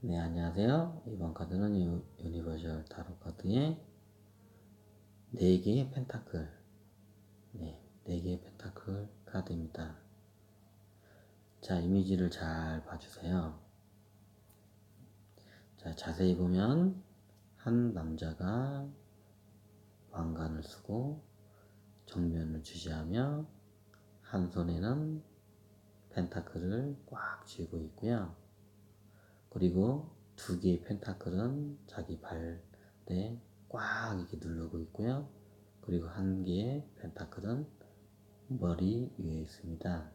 네, 안녕하세요. 이번 카드는 유니버셜 타로 카드의 4개의 펜타클, 네, 4개의 펜타클 카드입니다. 자, 이미지를 잘 봐주세요. 자, 자세히 보면 한 남자가 왕관을 쓰고 정면을 주시하며 한 손에는 펜타클을 꽉 쥐고 있고요. 그리고 2개의 펜타클은 자기 발에 꽉 이렇게 누르고 있고요. 그리고 1개의 펜타클은 머리 위에 있습니다.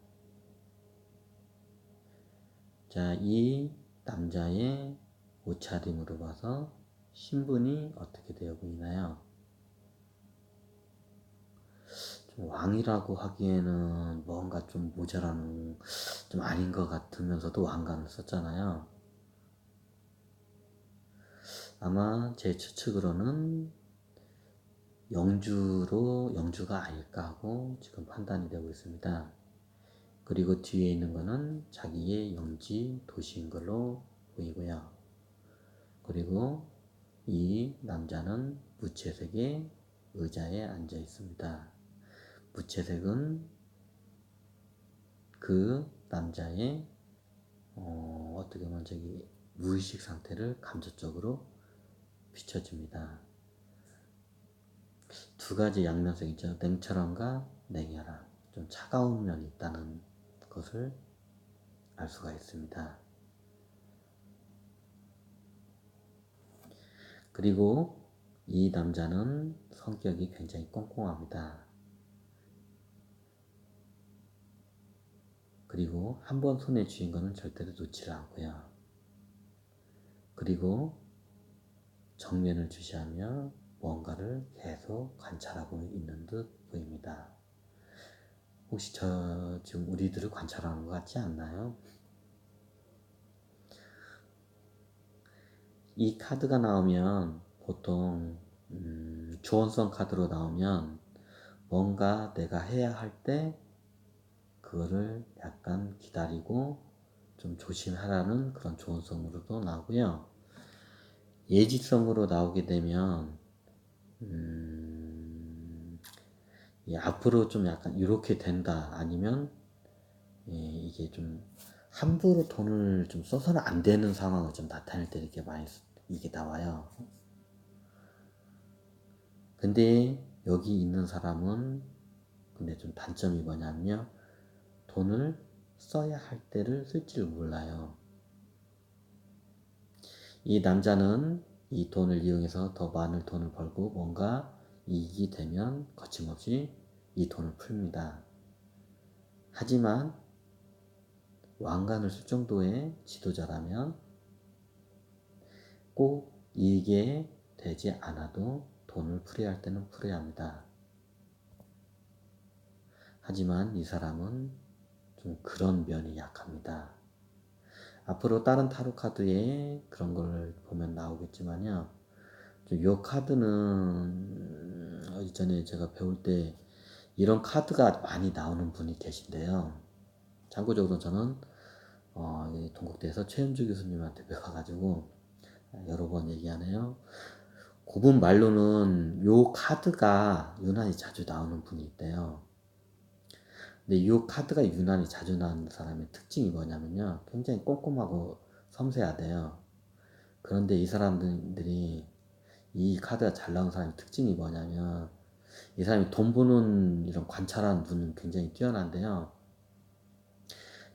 자, 이 남자의 옷차림으로 봐서 신분이 어떻게 되어 보이나요? 좀 왕이라고 하기에는 뭔가 좀 모자란, 좀 아닌 것 같으면서도 왕관을 썼잖아요. 아마 제 추측으로는 영주가 아닐까 하고 지금 판단이 되고 있습니다. 그리고 뒤에 있는 거는 자기의 영지 도시인 걸로 보이고요. 그리고 이 남자는 무채색의 의자에 앉아 있습니다. 무채색은 그 남자의 어떻게 보면 무의식 상태를 감정적으로 비춰줍니다. 2가지 양면성 있죠. 냉철함과 냉혈함. 좀 차가운 면이 있다는 것을 알 수가 있습니다. 그리고 이 남자는 성격이 굉장히 꼼꼼합니다. 그리고 한번 손에 쥐인 거는 절대로 놓지를 않고요. 그리고 정면을 주시하며 뭔가를 계속 관찰하고 있는 듯 보입니다. 혹시 지금 우리들을 관찰하는 것 같지 않나요? 이 카드가 나오면 보통 조언성 카드로 나오면 뭔가 내가 해야 할 때 그거를 약간 기다리고 좀 조심하라는 그런 조언성으로도 나오고요. 예지성으로 나오게 되면 앞으로 좀 약간 이렇게 된다, 아니면 이게 좀 함부로 돈을 좀 써서는 안 되는 상황을 좀 나타낼 때 이렇게 많이 이게 나와요. 근데 여기 있는 사람은 근데 좀 단점이 뭐냐면요, 돈을 써야 할 때를 쓸 줄 몰라요. 이 남자는 이 돈을 이용해서 더 많은 돈을 벌고 뭔가 이익이 되면 거침없이 이 돈을 풀립니다. 하지만 왕관을 쓸 정도의 지도자라면 꼭 이익에 되지 않아도 돈을 풀어야 할 때는 풀어야 합니다. 하지만 이 사람은 좀 그런 면이 약합니다. 앞으로 다른 타로 카드에 그런 걸 보면 나오겠지만요, 이 카드는 이전에 제가 배울 때 이런 카드가 많이 나오는 분이 계신데요. 참고적으로 저는 동국대에서 최현주 교수님한테 배워가지고 여러 번 얘기하네요. 그분 말로는 요 카드가 유난히 자주 나오는 분이 있대요. 근데 이 카드가 유난히 자주 나오는 사람의 특징이 뭐냐면요, 굉장히 꼼꼼하고 섬세하대요. 그런데 이 사람들이, 이 카드가 잘 나온 사람의 특징이 뭐냐면 이 사람이 돈 버는 이런 관찰하는 눈은 굉장히 뛰어난데요,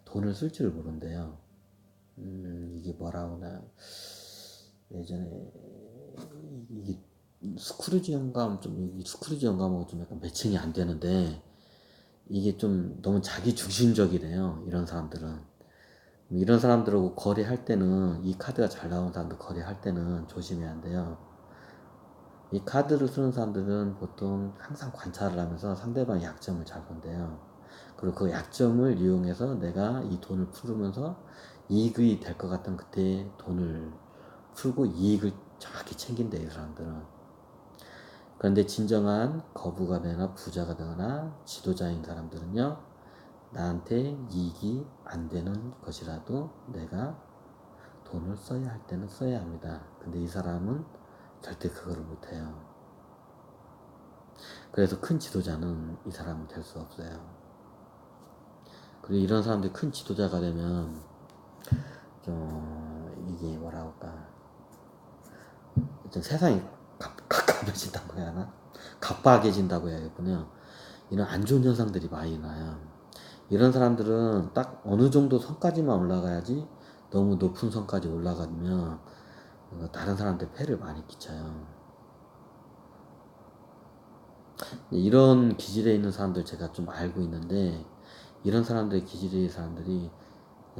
돈을 쓸 줄 모른대요. 이게 뭐라고 하나, 예전에 이게 스크루지 영감하고 좀 약간 매칭이 안 되는데, 이게 좀 너무 자기 중심적이래요, 이런 사람들은. 이런 사람들하고 거래할 때는, 이 카드가 잘 나온 사람들 거래할 때는 조심해야 한대요. 이 카드를 쓰는 사람들은 보통 항상 관찰을 하면서 상대방의 약점을 잘 본대요. 그리고 그 약점을 이용해서 내가 이 돈을 풀으면서 이익이 될 것 같은 그때 돈을 풀고 이익을 정확히 챙긴대요, 이 사람들은. 그런데 진정한 거부가 되거나 부자가 되거나 지도자인 사람들은요, 나한테 이익이 안 되는 것이라도 내가 돈을 써야 할 때는 써야 합니다. 근데 이 사람은 절대 그거를 못해요. 그래서 큰 지도자는 이 사람은 될 수 없어요. 그리고 이런 사람들이 큰 지도자가 되면 좀 이게 뭐라 할까, 좀 세상이 갑갑해진다고 해야 하나? 갑박해진다고 해야겠군요. 이런 안 좋은 현상들이 많이 나요. 이런 사람들은 딱 어느 정도 선까지만 올라가야지, 너무 높은 선까지 올라가면 다른 사람한테 폐를 많이 끼쳐요. 이런 기질에 있는 사람들 제가 좀 알고 있는데, 이런 사람들의 기질의 사람들이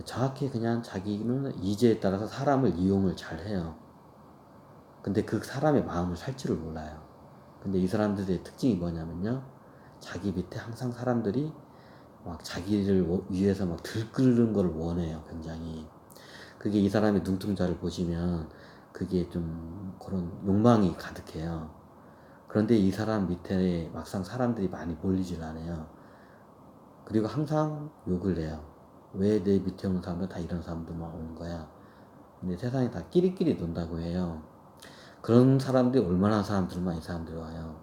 정확히 그냥 자기는 이제에 따라서 사람을 이용을 잘 해요. 근데 그 사람의 마음을 살 줄을 몰라요. 근데 이 사람들의 특징이 뭐냐면요, 자기 밑에 항상 사람들이 막 자기를 위해서 막 들끓는 걸 원해요, 굉장히. 그게 이 사람의 눈동자를 보시면 그게 좀 그런 욕망이 가득해요. 그런데 이 사람 밑에 막상 사람들이 많이 몰리질 않아요. 그리고 항상 욕을 해요. 왜 내 밑에 오는 사람들 다 이런 사람들만 오는 거야? 근데 세상에 다 끼리끼리 논다고 해요. 그런 사람들이 얼마나 사람들만 이 사람들이 와요.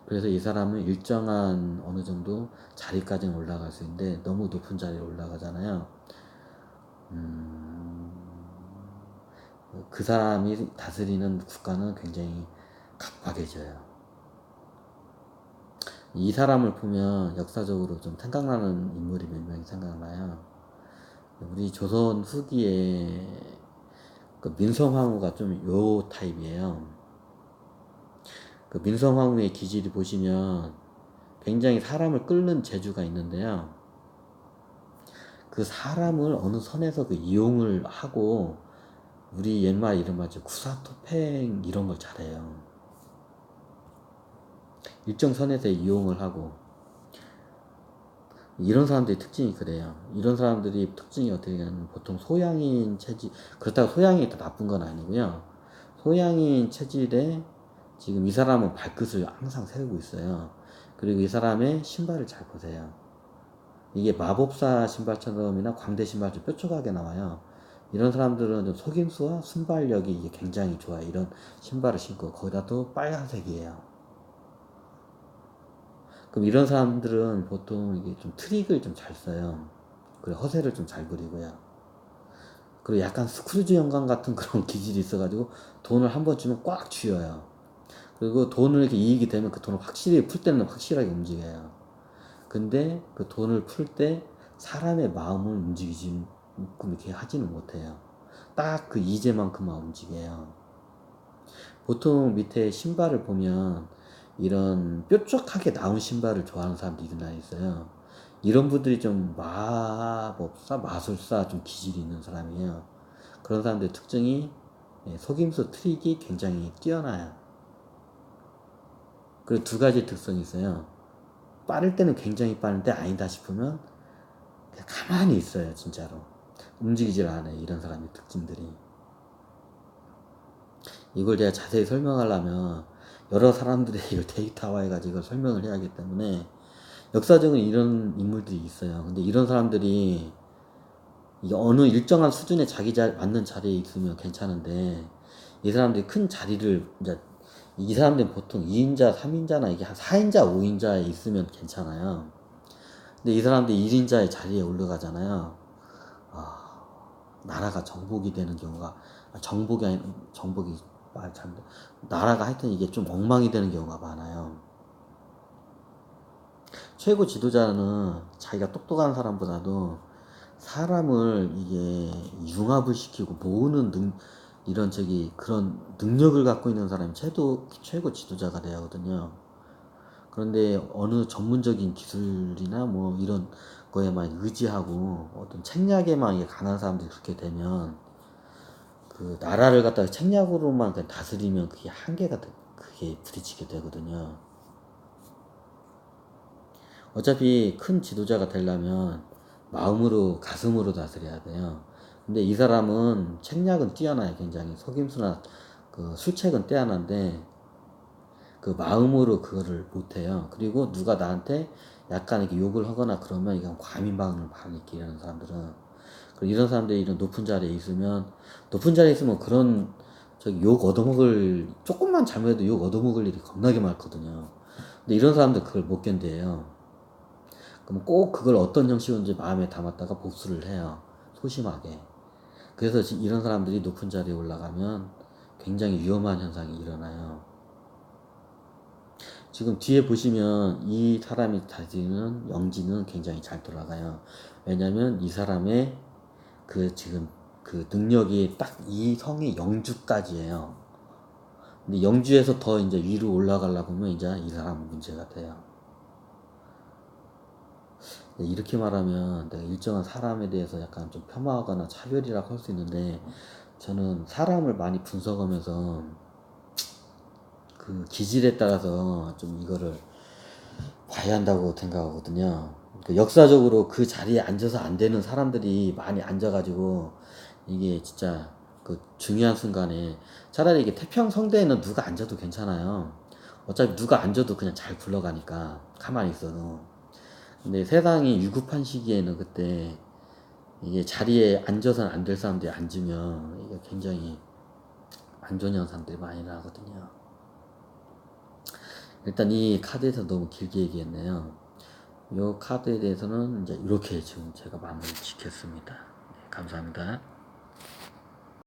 그래서 이 사람은 일정한 어느 정도 자리까지는 올라갈 수 있는데, 너무 높은 자리에 올라가잖아요. 그 사람이 다스리는 국가는 굉장히 각박해져요. 이 사람을 보면 역사적으로 좀 생각나는 인물이 몇 명이 생각나요. 우리 조선 후기에 그 민성황후가 좀 요 타입이에요. 그 민성황후의 기질이 보시면 굉장히 사람을 끌는 재주가 있는데요. 그 사람을 어느 선에서 그 이용을 하고, 우리 옛말 이름 맞죠? 구사토팽 이런 걸 잘해요. 일정 선에서 이용을 하고, 이런 사람들의 특징이 그래요. 이런 사람들이 특징이 어떻게 되냐면, 보통 소양인 체질, 그렇다고 소양이 다 나쁜 건 아니고요. 소양인 체질에 지금 이 사람은 발끝을 항상 세우고 있어요. 그리고 이 사람의 신발을 잘 보세요. 이게 마법사 신발처럼이나 광대 신발처럼 뾰족하게 나와요. 이런 사람들은 좀 속임수와 순발력이 이게 굉장히 좋아요. 이런 신발을 신고, 거기다 또 빨간색이에요. 그럼 이런 사람들은 보통 이게 좀 트릭을 좀 잘 써요. 그리고 허세를 좀 잘 부리고요. 그리고 약간 스크루지 영감 같은 그런 기질이 있어가지고 돈을 한 번 주면 꽉 쥐어요. 그리고 돈을 이렇게 이익이 되면 그 돈을 확실히 풀 때는 확실하게 움직여요. 근데 그 돈을 풀 때 사람의 마음을 움직이지, 이렇게 하지는 못해요. 딱 그 이제만큼만 움직여요. 보통 밑에 신발을 보면 이런 뾰족하게 나온 신발을 좋아하는 사람들이 있어요. 이런 분들이 좀 마법사, 마술사 좀 기질이 있는 사람이에요. 그런 사람들의 특징이 속임수 트릭이 굉장히 뛰어나요. 그리고 두 가지 특성이 있어요. 빠를 때는 굉장히 빠른데 아니다 싶으면 그냥 가만히 있어요, 진짜로. 움직이질 않아요, 이런 사람의 특징들이. 이걸 제가 자세히 설명하려면 여러 사람들의 이걸 데이터화해가지고 이걸 설명을 해야 하기 때문에, 역사적으로 이런 인물들이 있어요. 근데 이런 사람들이 이게 어느 일정한 수준의 맞는 자리에 있으면 괜찮은데, 이 사람들이 큰 자리를, 이제 이 사람들은 보통 2인자, 3인자나 이게 한 4인자, 5인자에 있으면 괜찮아요. 근데 이 사람들이 1인자의 자리에 올라가잖아요. 나라가 정복이 되는 경우가, 정복이 아니, 정복이 말 참, 나라가 하여튼 이게 좀 엉망이 되는 경우가 많아요. 최고 지도자는 자기가 똑똑한 사람보다도 사람을 이게 융합을 시키고 모으는 이런 그런 능력을 갖고 있는 사람이 최고 지도자가 돼야 하거든요. 그런데 어느 전문적인 기술이나 뭐 이런 거에만 의지하고 어떤 책략에만 이게 강한 사람들이 그렇게 되면, 그 나라를 갖다가 책략으로만 그냥 다스리면 그게 한계가 그게 부딪히게 되거든요. 어차피 큰 지도자가 되려면 마음으로, 가슴으로 다스려야 돼요. 근데 이 사람은 책략은 뛰어나요. 굉장히 속임수나 그 술책은 뛰어난데 그 마음으로 그거를 못해요. 그리고 누가 나한테 약간 이렇게 욕을 하거나 그러면 이건 과민반응을 많이 일으키는 사람들은, 그리고 이런 사람들이 이런 높은 자리에 있으면, 높은 자리에 있으면 그런 저기 욕 얻어먹을, 조금만 잘못해도 욕 얻어먹을 일이 겁나게 많거든요. 근데 이런 사람들 그걸 못 견뎌요. 그럼 꼭 그걸 어떤 형식인지 마음에 담았다가 복수를 해요. 소심하게. 그래서 이런 사람들이 높은 자리에 올라가면 굉장히 위험한 현상이 일어나요. 지금 뒤에 보시면 이 사람이 가지는 영지는 굉장히 잘 돌아가요. 왜냐면 이 사람의 그 지금 그 능력이 딱 이 성이 영주까지예요. 근데 영주에서 더 이제 위로 올라가려고 하면 이제 이 사람은 문제가 돼요. 이렇게 말하면 내가 일정한 사람에 대해서 약간 좀 폄하하거나 차별이라고 할 수 있는데, 저는 사람을 많이 분석하면서 그 기질에 따라서 좀 이거를 봐야 한다고 생각하거든요. 그 역사적으로 그 자리에 앉아서 안 되는 사람들이 많이 앉아가지고 이게 진짜 그 중요한 순간에, 차라리 이게 태평 성대에는 누가 앉아도 괜찮아요. 어차피 누가 앉아도 그냥 잘 굴러가니까 가만히 있어도. 근데 세상이 위급한 시기에는 그때 이게 자리에 앉아서는 안 될 사람들이 앉으면 이게 굉장히 안 좋은 현상들이 많이 나거든요. 일단 이 카드에서 너무 길게 얘기했네요. 이 카드에 대해서는 이제 이렇게 지금 제가 마무리 짓겠습니다. 네, 감사합니다.